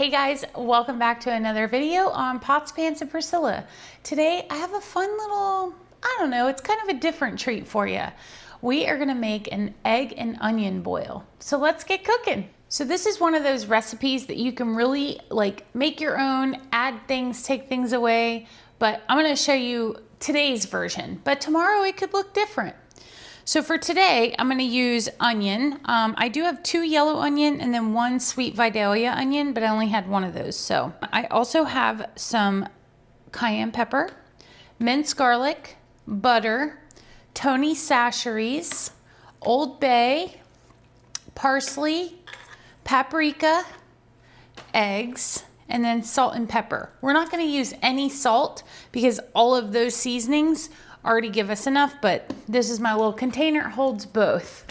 Hey guys, welcome back to another video on Pots, Pans, and Priscilla. Today I have a fun little, I don't know, it's kind of a different treat for you. We are gonna make an egg and onion boil. So let's get cooking. So this is one of those recipes that you can really make your own, add things, take things away, but I'm gonna show you today's version, but tomorrow it could look different. So for today, I'm gonna use onion. I do have 2 yellow onion and then 1 sweet Vidalia onion, but I only had 1 of those. So I also have some cayenne pepper, minced garlic, butter, Tony Chachere's, Old Bay, parsley, paprika, eggs, and then salt and pepper. We're not gonna use any salt because all of those seasonings already give us enough, but this is my little container, it holds both.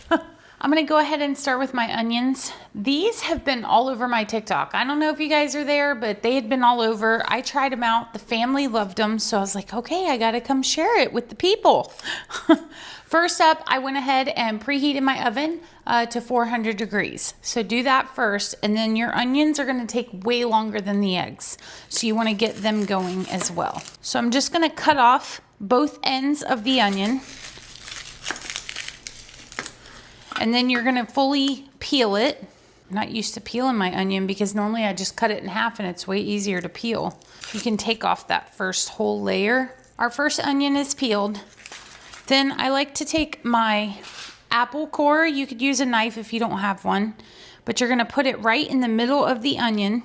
I'm gonna go ahead and start with my onions. These have been all over my TikTok. I don't know if you guys are there, but they had been all over. I tried them out, the family loved them, so I was like, okay, I gotta come share it with the people. First up, I went ahead and preheated my oven to 400 degrees. So do that first, and then your onions are gonna take way longer than the eggs. So you wanna get them going as well. So I'm just gonna cut off both ends of the onion. And then you're gonna fully peel it. I'm not used to peeling my onion because normally I just cut it in half and it's way easier to peel. You can take off that first whole layer. Our first onion is peeled. Then I like to take my apple core. You could use a knife if you don't have one, but you're gonna put it right in the middle of the onion,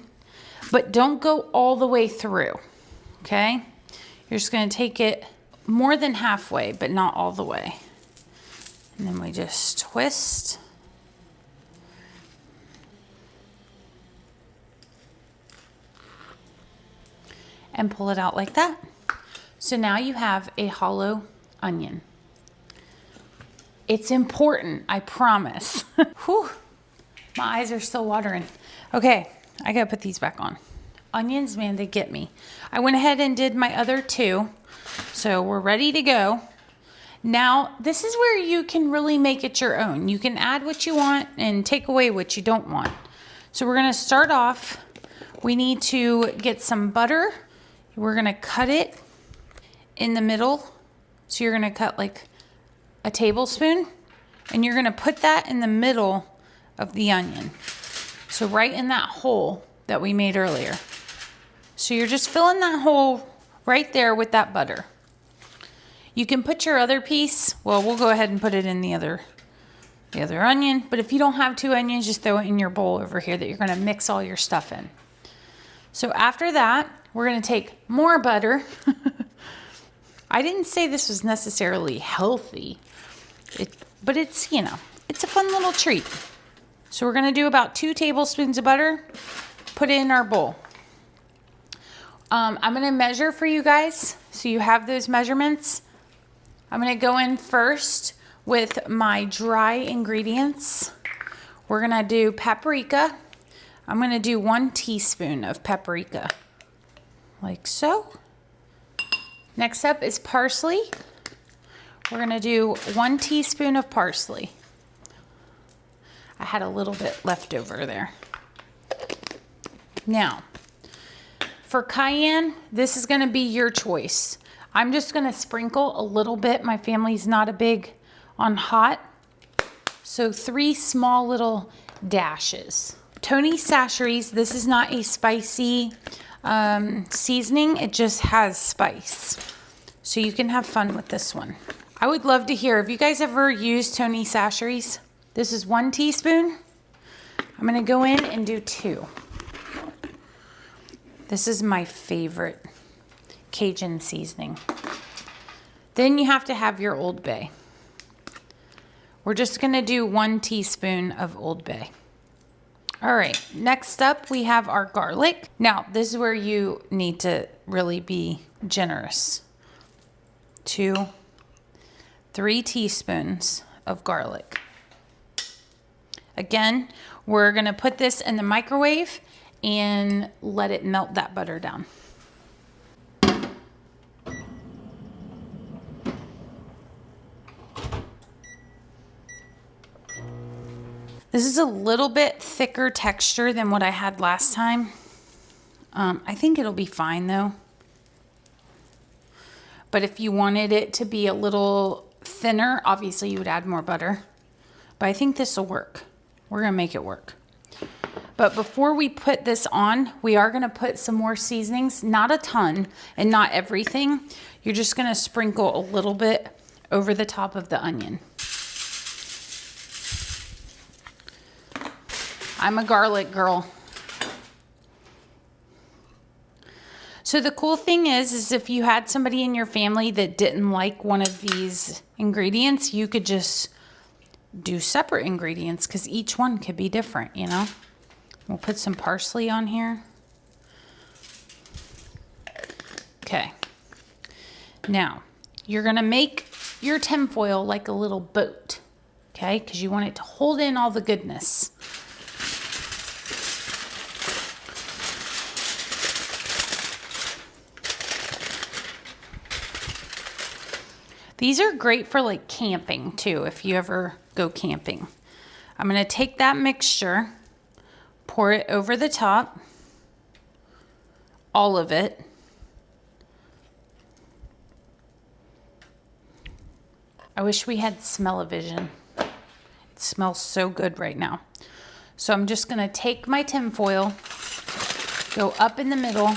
but don't go all the way through, okay? You're just gonna take it more than halfway, but not all the way. And then we just twist. And pull it out like that. So now you have a hollow onion. It's important, I promise. Whew, my eyes are still watering. Okay, I gotta put these back on. Onions, man, they get me. I went ahead and did my other 2. So we're ready to go. Now, this is where you can really make it your own. You can add what you want and take away what you don't want. So we're gonna start off, we need to get some butter. We're gonna cut it in the middle. So you're gonna cut like a tablespoon and you're gonna put that in the middle of the onion. So right in that hole that we made earlier. So you're just filling that hole right there with that butter. You can put your other piece, well, we'll go ahead and put it in the other onion, but if you don't have 2 onions, just throw it in your bowl over here that you're gonna mix all your stuff in. So after that, we're gonna take more butter. I didn't say this was necessarily healthy, but it's, you know, it's a fun little treat. So we're gonna do about 2 tablespoons of butter, put it in our bowl. I'm gonna measure for you guys, so you have those measurements. I'm gonna go in first with my dry ingredients. We're gonna do paprika. I'm gonna do 1 teaspoon of paprika, like so. Next up is parsley. We're gonna do 1 teaspoon of parsley. I had a little bit left over there. Now, for cayenne, this is gonna be your choice. I'm just gonna sprinkle a little bit. My family's not a big on hot. So 3 small little dashes. Tony Chachere's, this is not a spicy seasoning. It just has spice. So you can have fun with this one. I would love to hear, have you guys ever used Tony Chachere's? This is 1 teaspoon. I'm gonna go in and do 2. This is my favorite Cajun seasoning. Then you have to have your Old Bay. We're just gonna do 1 teaspoon of Old Bay. All right, next up we have our garlic. Now, this is where you need to really be generous. 2, 3 teaspoons of garlic. Again, we're gonna put this in the microwave and let it melt that butter down. This is a little bit thicker texture than what I had last time. I think it'll be fine though. But if you wanted it to be a little thinner, obviously you would add more butter. But I think this will work. We're gonna make it work. But before we put this on, we are gonna put some more seasonings, not a ton and not everything. You're just gonna sprinkle a little bit over the top of the onion. I'm a garlic girl. So the cool thing is if you had somebody in your family that didn't like one of these ingredients, you could just do separate ingredients because each one could be different, you know? We'll put some parsley on here. Okay. Now, you're gonna make your tinfoil like a little boat, okay? Because you want it to hold in all the goodness. These are great for like camping too, if you ever go camping. I'm gonna take that mixture, pour it over the top, all of it. I wish we had smell-o-vision. It smells so good right now. So I'm just gonna take my tinfoil, go up in the middle,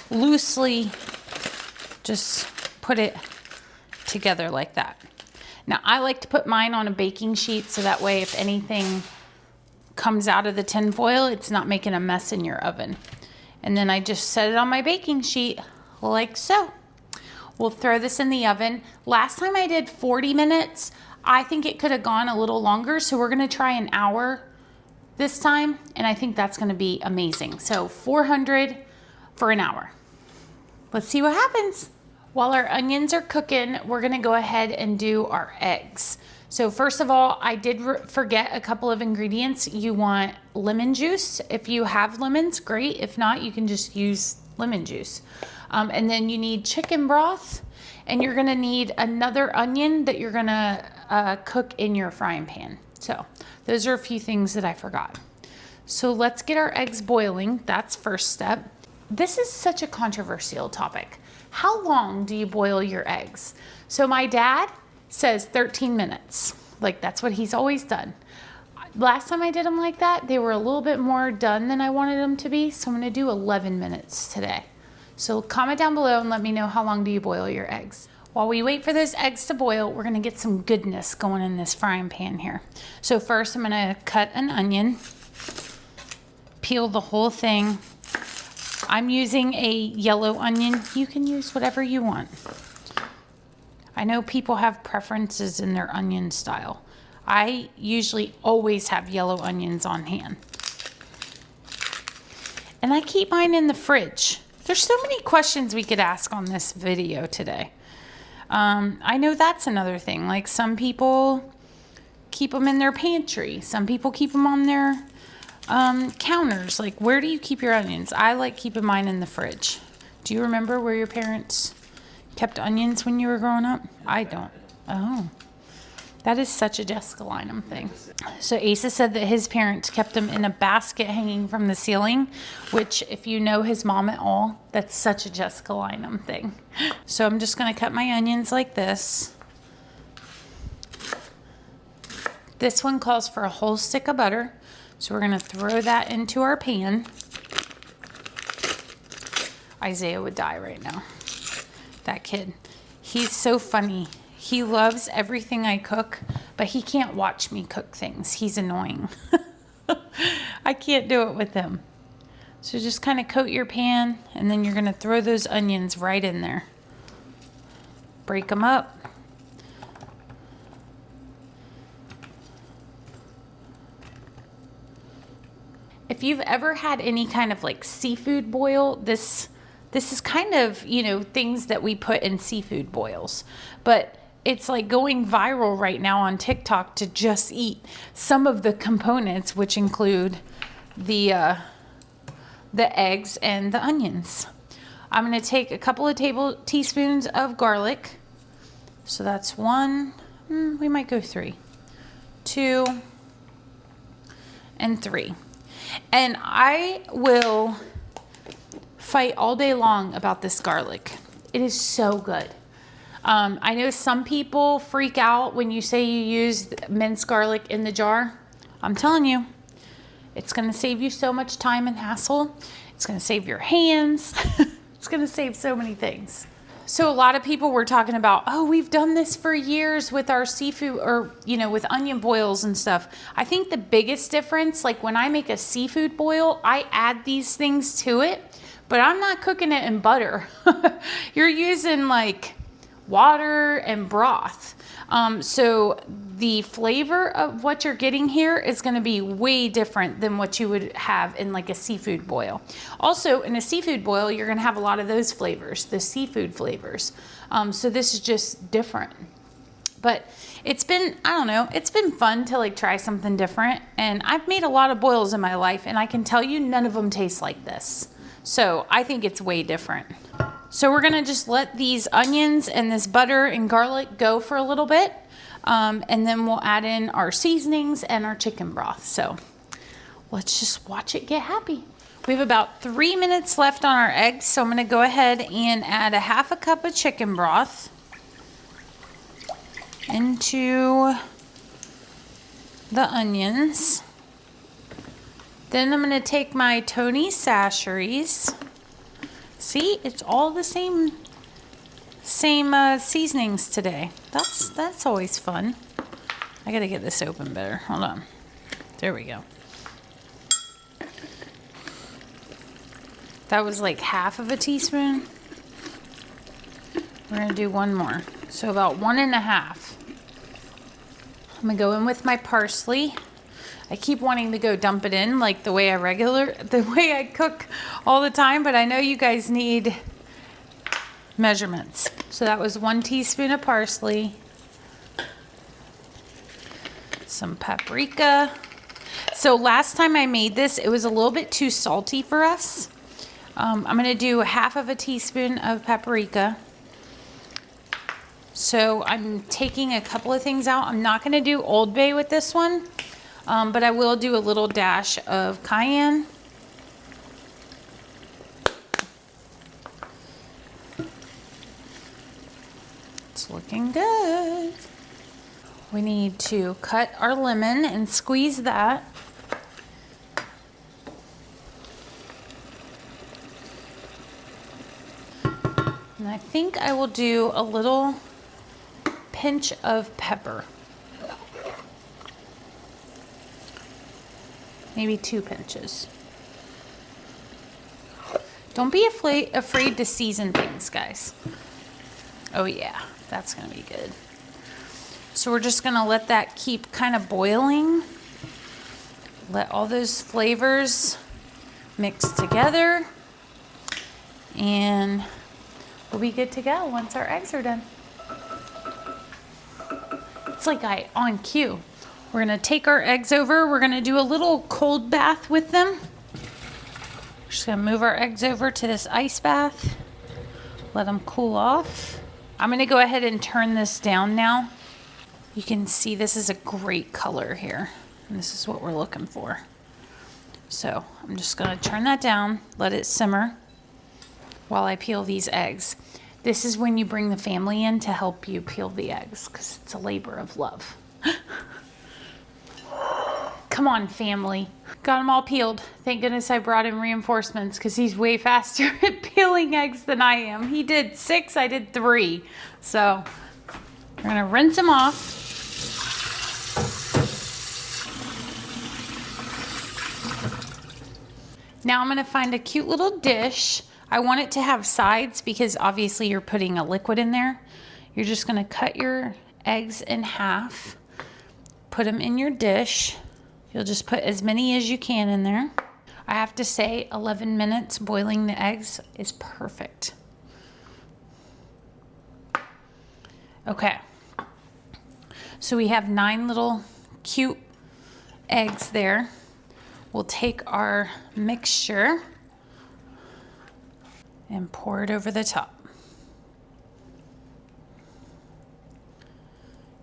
loosely just put it together like that. Now I like to put mine on a baking sheet so that way if anything comes out of the tin foil, it's not making a mess in your oven. And then I just set it on my baking sheet like so. We'll throw this in the oven. Last time I did 40 minutes. I think it could have gone a little longer, so we're gonna try an hour this time, and I think that's gonna be amazing. So 400 for an hour. Let's see what happens. While our onions are cooking, we're gonna go ahead and do our eggs. So first of all, I did forget a couple of ingredients. You want lemon juice. If you have lemons, great. If not, you can just use lemon juice. And then you need chicken broth, and you're gonna need another onion that you're gonna cook in your frying pan. So those are a few things that I forgot. So let's get our eggs boiling. That's first step. This is such a controversial topic. How long do you boil your eggs? So my dad says 13 minutes. Like that's what he's always done. Last time I did them like that, they were a little bit more done than I wanted them to be. So I'm gonna do 11 minutes today. So comment down below and let me know how long do you boil your eggs. While we wait for those eggs to boil, we're gonna get some goodness going in this frying pan here. So first I'm gonna cut an onion, peel the whole thing. I'm using a yellow onion. You can use whatever you want. I know people have preferences in their onion style. I usually always have yellow onions on hand. And I keep mine in the fridge. There's so many questions we could ask on this video today. I know that's another thing. Like some people keep them in their pantry. Some people keep them on their counters. Like where do you keep your onions? I like keeping mine in the fridge. Do you remember where your parents kept onions when you were growing up? I don't. Oh, that is such a Jessica Lynam thing. So Asa said that his parents kept them in a basket hanging from the ceiling, which if you know his mom at all, that's such a Jessica Lynam thing. So I'm just gonna cut my onions like this. This one calls for a whole stick of butter. So we're gonna throw that into our pan. Isaiah would die right now. That kid. He's so funny. He loves everything I cook, but he can't watch me cook things. He's annoying. I can't do it with him. So just kind of coat your pan, and then you're gonna throw those onions right in there. Break them up. If you've ever had any kind of like seafood boil, this is kind of, you know, things that we put in seafood boils. But it's like going viral right now on TikTok to just eat some of the components, which include the eggs and the onions. I'm going to take a couple of teaspoons of garlic. So that's 1, we might go 3, 2, and 3. And I will fight all day long about this garlic. It is so good. I know some people freak out when you say you use minced garlic in the jar. I'm telling you, it's going to save you so much time and hassle. It's going to save your hands. It's going to save so many things. So a lot of people were talking about, oh, we've done this for years with our seafood, or, you know, with onion boils and stuff. I think the biggest difference, like when I make a seafood boil, I add these things to it, but I'm not cooking it in butter. You're using like water and broth. So the flavor of what you're getting here is going to be way different than what you would have in like a seafood boil. Also, in a seafood boil, you're going to have a lot of those flavors, the seafood flavors. So this is just different. But it's been, I don't know, it's been fun to like try something different. And I've made a lot of boils in my life, and I can tell you none of them taste like this. So I think it's way different. So we're gonna just let these onions and this butter and garlic go for a little bit. And then we'll add in our seasonings and our chicken broth. So let's just watch it get happy. We have about 3 minutes left on our eggs. So I'm gonna go ahead and add a half a cup of chicken broth into the onions. Then I'm gonna take my Tony Chachere's. See, it's all the same seasonings today. That's always fun. I gotta get this open better. Hold on. There we go. That was like half of a teaspoon. We're gonna do one more. So about 1.5. I'm gonna go in with my parsley. I keep wanting to go dump it in like the way I cook all the time, but I know you guys need measurements. So that was 1 teaspoon of parsley, some paprika. So last time I made this, it was a little bit too salty for us. I'm gonna do half of a teaspoon of paprika. So I'm taking a couple of things out. I'm not gonna do Old Bay with this one. But I will do a little dash of cayenne. It's looking good. We need to cut our lemon and squeeze that. And I think I will do a little pinch of pepper. Maybe 2 pinches. Don't be afraid to season things, guys. Oh yeah, that's gonna be good. So we're just gonna let that keep kind of boiling. Let all those flavors mix together. And we'll be good to go once our eggs are done. It's like on cue. We're gonna take our eggs over. We're gonna do a little cold bath with them. We're just gonna move our eggs over to this ice bath. Let them cool off. I'm gonna go ahead and turn this down now. You can see this is a great color here. And this is what we're looking for. So I'm just gonna turn that down, let it simmer while I peel these eggs. This is when you bring the family in to help you peel the eggs, because it's a labor of love. Come on, family. Got them all peeled. Thank goodness I brought in reinforcements, because he's way faster at peeling eggs than I am. He did 6, I did 3. So we're gonna rinse them off. Now I'm gonna find a cute little dish. I want it to have sides because obviously you're putting a liquid in there. You're just gonna cut your eggs in half, put them in your dish. You'll just put as many as you can in there. I have to say 11 minutes boiling the eggs is perfect. Okay, so we have 9 little cute eggs there. We'll take our mixture and pour it over the top.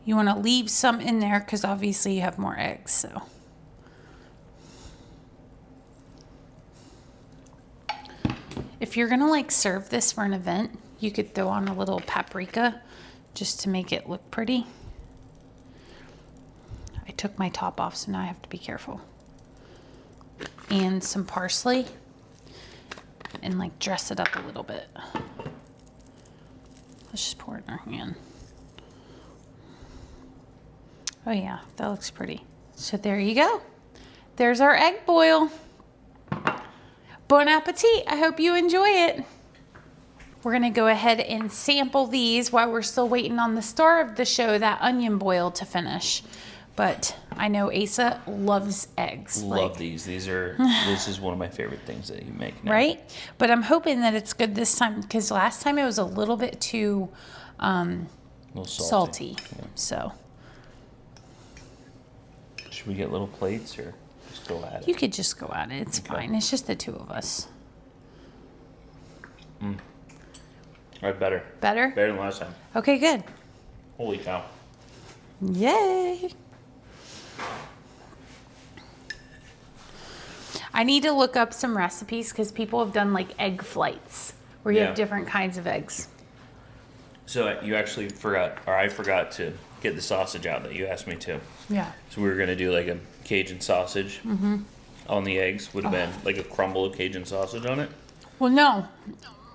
You want to leave some in there because obviously you have more eggs, so. if you're gonna like serve this for an event, you could throw on a little paprika just to make it look pretty. I took my top off, so now I have to be careful. And some parsley, and like dress it up a little bit. Let's just pour it in our hand. Oh yeah, that looks pretty. So there you go. There's our egg boil. Bon appetit. I hope you enjoy it. We're gonna go ahead and sample these while we're still waiting on the star of the show, that onion boil, to finish. But I know Asa loves eggs. Love these. This is one of my favorite things that you make now. Right? But I'm hoping that it's good this time, because last time it was a little bit too A little salty. Yeah. So should we get little plates or just go at it? you could just go at it. It's fine. It's just the two of us. All right, better. Better? Better than last time. Okay, good. Holy cow. Yay. I need to look up some recipes because people have done like egg flights where you have different kinds of eggs. So you actually forgot, or I forgot to get the sausage out that you asked me to. Yeah. So we were going to do like a Cajun sausage on the eggs. Would have been like a crumble of Cajun sausage on it. Well, no.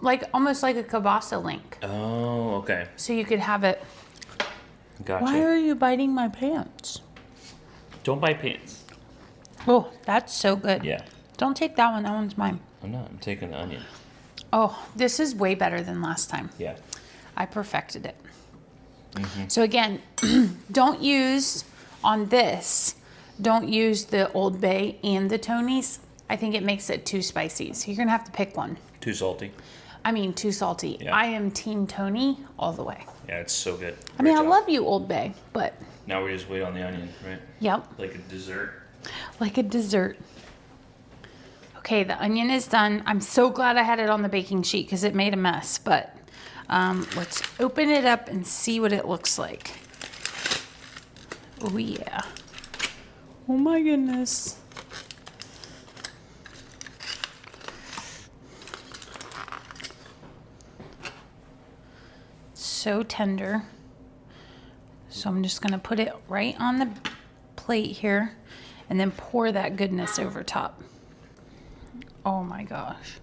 Like almost like a kielbasa link. Oh, okay. So you could have it. Gotcha. Why are you biting my pants? Don't buy pants. Oh, that's so good. Yeah. Don't take that one. That one's mine. I'm not. I'm taking the onion. Oh, this is way better than last time. Yeah. I perfected it. So again, don't use on this, don't use the Old Bay and the Tony's. I think it makes it too spicy. So you're going to have to pick one. Too salty. I mean, too salty. Yeah. I am Team Tony all the way. Yeah, it's so good. I mean, I love you, Old Bay, but... Now we just wait on the onion, right? Yep. Like a dessert. Like a dessert. Okay, the onion is done. I'm so glad I had it on the baking sheet because it made a mess, but let's open it up and see what it looks like. Oh, yeah. Oh, my goodness. So tender. So I'm just going to put it right on the plate here and then pour that goodness over top. Oh my gosh.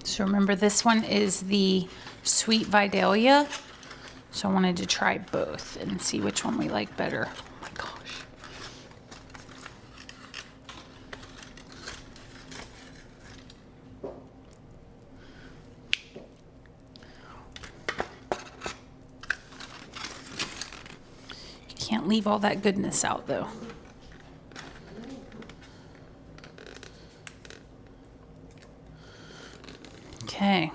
So remember, this one is the sweet Vidalia. So I wanted to try both and see which one we like better. Oh my gosh. Can't leave all that goodness out though. Okay.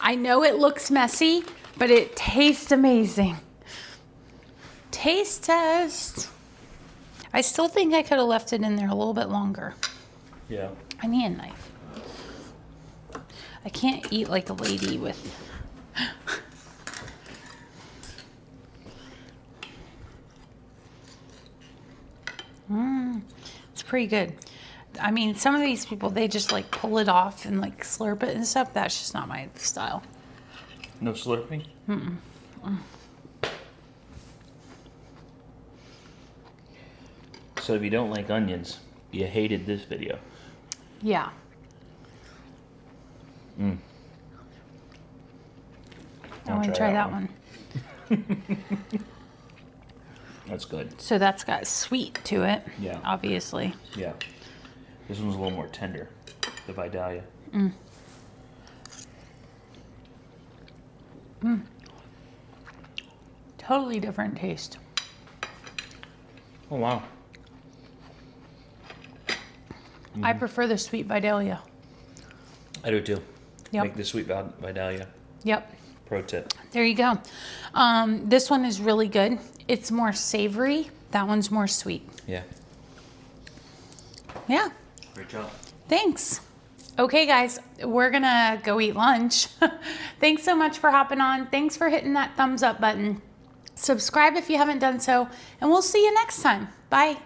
I know it looks messy, but it tastes amazing. Taste test. I still think I could have left it in there a little bit longer. Yeah. I need a knife. I can't eat like a lady with... It's pretty good. I mean, some of these people, they just like pull it off and like slurp it and stuff. That's just not my style. No slurping? So if you don't like onions, you hated this video. Yeah. I want to try that one. That's good. So that's got sweet to it. Yeah. Obviously. Yeah. This one's a little more tender, the Vidalia. Totally different taste. Oh, wow. I prefer the sweet Vidalia. I do too. Yep. Make the sweet Vidalia. Yep. Pro tip. There you go. This one is really good. It's more savory. That one's more sweet. Yeah. Yeah. Great job. Thanks. Okay, guys, we're gonna go eat lunch. Thanks so much for hopping on. Thanks for hitting that thumbs up button. Subscribe if you haven't done so, and we'll see you next time. Bye.